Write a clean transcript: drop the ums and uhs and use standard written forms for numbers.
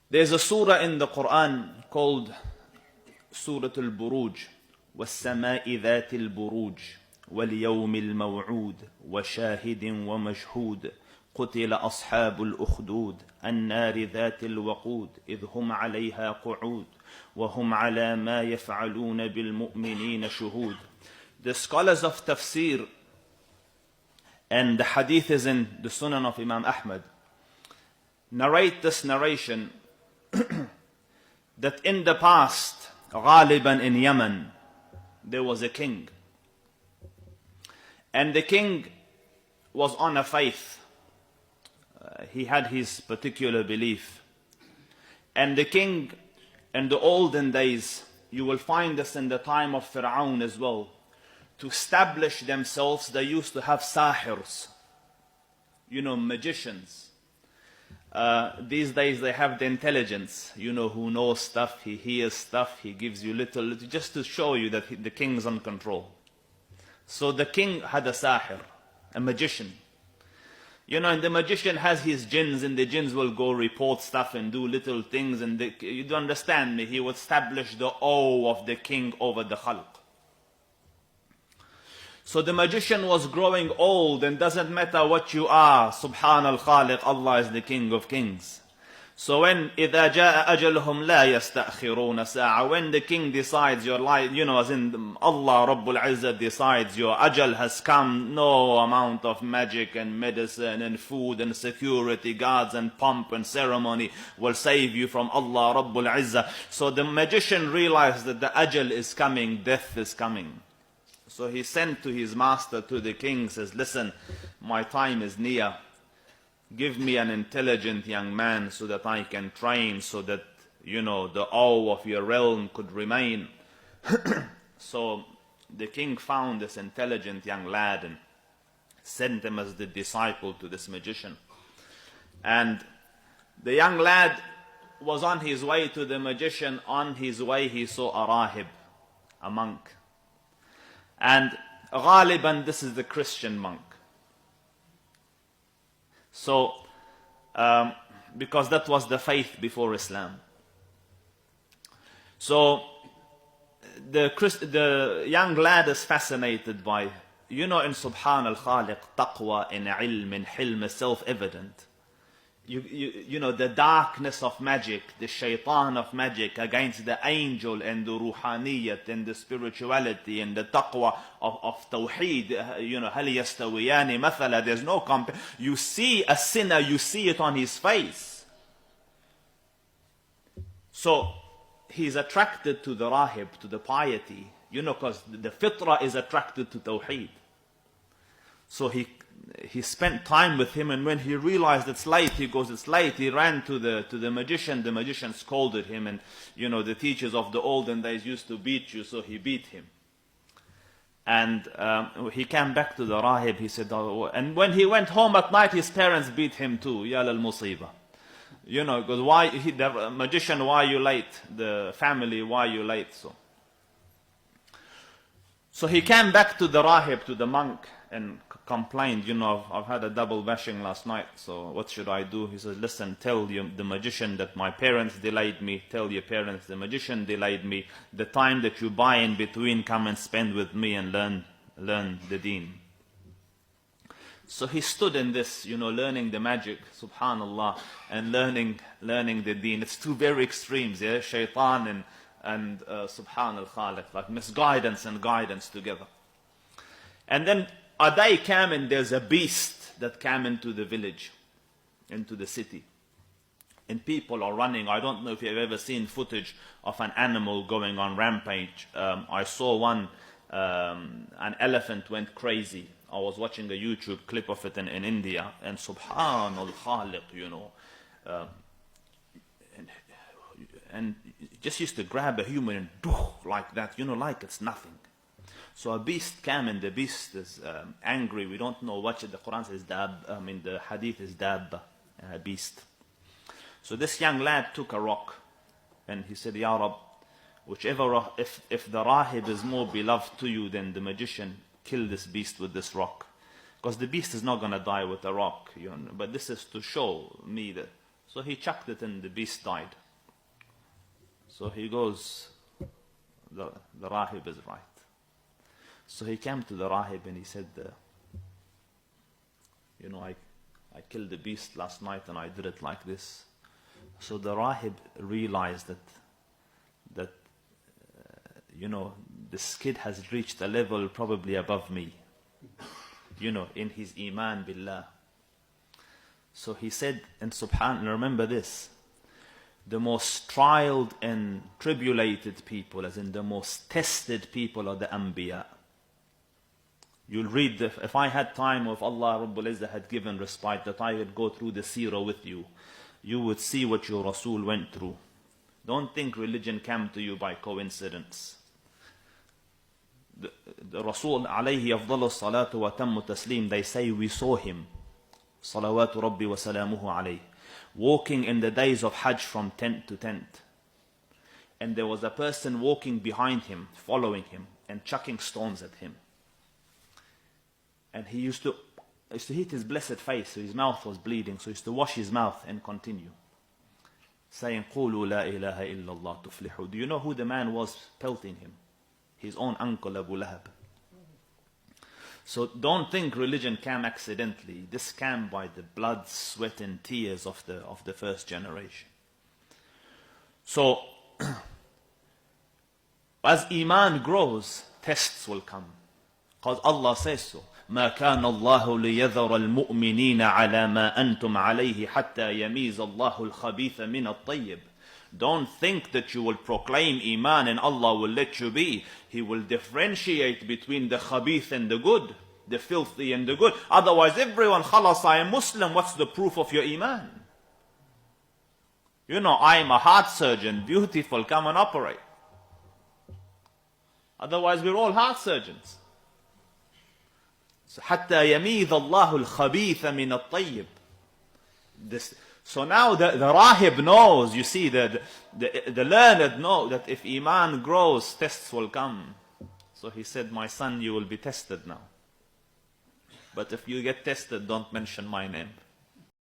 There's a surah in the Quran called Surah Al-Buruj. وَالسَّمَاءِ ذَاتِ الْبُرُوجِ وَالْيَوْمِ الْمَوْعُودِ وَشَاهِدٍ وَمَشْهُودٍ قُتِلَ أَصْحَابُ الْأُخْدُودِ النَّارِ ذَاتِ الْوَقُودِ إِذْ هُمْ عَلَيْهَا قُعُودٌ وَهُمْ عَلَى مَا يَفْعَلُونَ بِالْمُؤْمِنِينَ شُهُودٌ. The scholars of tafsir, and the hadith is in the Sunan of Imam Ahmad, narrate this narration that in the past, Ghaliban in Yemen, there was a king. And the king was on a faith. He had his particular belief. And the king, in the olden days, you will find this in the time of Fir'aun as well, to establish themselves, they used to have sahirs, magicians. These days they have the intelligence, who knows stuff, he hears stuff, he gives you little, just to show you that the king's on control. So the king had a sahir, a magician. And the magician has his jinns, and the jinns will go report stuff and do little things, and you don't understand me, he would establish the awe of the king over the khalq. So the magician was growing old, and doesn't matter what you are, Subhan al-Khaliq, Allah is the King of Kings. So when إِذَا جَاءَ أَجَلُهُمْ لَا يَسْتَأْخِرُونَ سَاعَةً, when the king decides your life, as in Allah Rabbul Izzah decides your ajal has come, no amount of magic and medicine and food and security guards and pomp and ceremony will save you from Allah Rabbul Izzah. So the magician realized that the ajal is coming, death is coming. So he sent to his master, to the king, says, listen, my time is near. Give me an intelligent young man so that I can train, so that, the awe of your realm could remain. So the king found this intelligent young lad and sent him as the disciple to this magician. And the young lad was on his way to the magician. On his way he saw a rahib, a monk. And Ghaliban, this is the Christian monk. So, because that was the faith before Islam. So, the young lad is fascinated by, in Subhan al-Khaliq, taqwa, in ilm, in hilm is self-evident. The darkness of magic, the shaitan of magic against the angel and the ruhaniyat and the spirituality and the taqwa of tawheed, هل يستويان مثلا, there's no you see a sinner, you see it on his face. So he's attracted to the rahib, to the piety, because the fitrah is attracted to tawheed. So he spent time with him, and when he realized it's late, he goes, it's late. He ran to the magician. The magician scolded him, and the teachers of the olden days used to beat you, so he beat him. And he came back to the rahib. He said, and when he went home at night, his parents beat him too. Ya lal musiba. Because the magician, why are you late? The family, why are you late? So he came back to the rahib, to the monk, and complained, I've had a double bashing last night, so what should I do? He said, listen, tell the magician that my parents delayed me. Tell your parents the magician delayed me. The time that you buy in between, come and spend with me and learn the deen. So he stood in this, learning the magic, subhanallah, and learning the deen. It's two very extremes, yeah, shaitan and subhan al-Khaliq, like misguidance and guidance together. And then a day came, and there's a beast that came into the village, into the city. And people are running. I don't know if you've ever seen footage of an animal going on rampage. I saw one, an elephant went crazy. I was watching a YouTube clip of it in India, and Subhan al-Khaliq, and just used to grab a human and do like that, like it's nothing. So a beast came, and the beast is angry. We don't know what the Quran says, the hadith is dabba, a beast. So this young lad took a rock, and he said, Ya Rab, if the rahib is more beloved to you than the magician, kill this beast with this rock. Because the beast is not going to die with a rock, but this is to show me that. So he chucked it and the beast died. So he goes, the Rahib is right. So he came to the Rahib and he said, I killed the beast last night and I did it like this. So the Rahib realized that this kid has reached a level probably above me, in his iman billah. So he said, and subhanAllah, remember this, the most trialed and tribulated people, as in the most tested people, are the Anbiya. You'll read, if I had time, or if Allah Rabbul Izzah had given respite, that I would go through the seerah with you, you would see what your Rasul went through. Don't think religion came to you by coincidence. The Rasul alayhi afdalu salatu wa tammu taslim, they say we saw him, salawatu rabbi wa salamuhu alayhi, walking in the days of Hajj from tent to tent. And there was a person walking behind him, following him, and chucking stones at him. And he used to hit his blessed face, so his mouth was bleeding, so he used to wash his mouth and continue, saying, قُولُوا لَا إِلَهَ إِلَّا اللَّهُ تُفْلِحُوا. Do you know who the man was pelting him? His own uncle Abu Lahab. So don't think religion came accidentally. This came by the blood, sweat and tears of the first generation. So as Iman grows, tests will come. Because Allah says so. ما كان الله ليذر المؤمنين على ما أنتم عليه حتى يميز الله الخبيث من الطيب. Don't think that you will proclaim Iman and Allah will let you be. He will differentiate between the khabith and the good, the filthy and the good. Otherwise everyone, khalas, I am Muslim, what's the proof of your Iman? I am a heart surgeon, beautiful, come and operate. Otherwise we're all heart surgeons. حتى يميز الله الخبيث من الطيب. So now the Rahib knows, you see, the learned know that if Iman grows, tests will come. So he said, my son, you will be tested now. But if you get tested, don't mention my name.